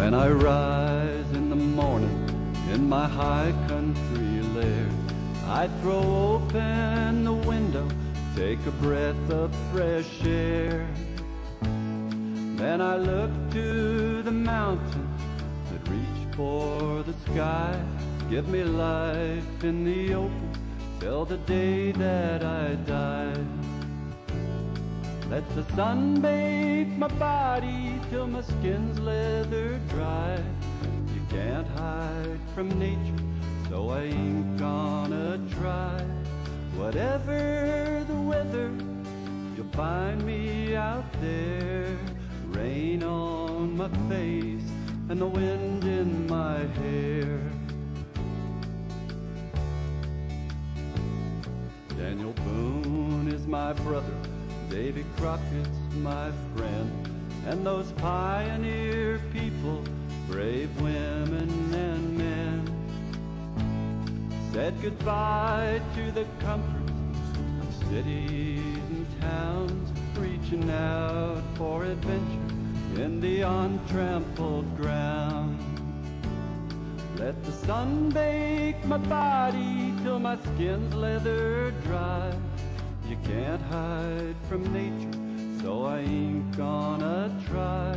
When I rise in the morning in my high country lair, I throw open the window, take a breath of fresh air. Then I look to the mountains that reach for the sky, give me life in the open till the day that I die. Let the sun bake my body till my skin's leather dry. You can't hide from nature, so I ain't gonna try. Whatever the weather, you'll find me out there. Rain on my face and the wind in my hair. Daniel Boone is my brother, Davy Crockett's my friend, and those pioneer people, brave women and men, said goodbye to the comforts of cities and towns, reaching out for adventure in the untrampled ground. Let the sun bake my body till my skin's leather dry. You can't hide from nature, so I ain't gonna try.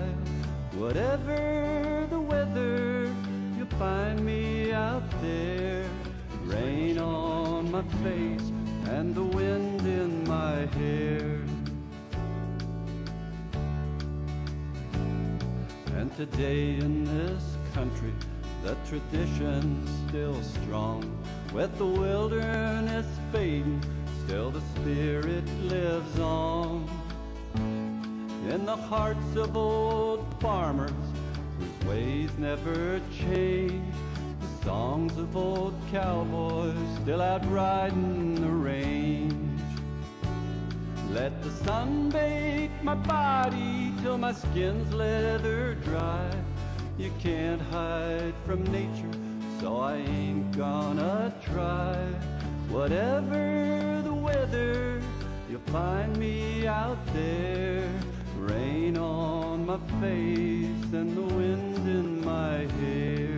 Whatever the weather, you'll find me out there. Rain on my face and the wind in my hair. And today in this country, the tradition's still strong. With the wilderness fading, still the spirit lives on. In the hearts of old farmers whose ways never change, the songs of old cowboys still out riding the range. Let the sun bake my body till my skin's leather dry. You can't hide from nature, so I ain't gonna try. Whatever the weather, you'll find me out there. Rain on my face and the wind in my hair.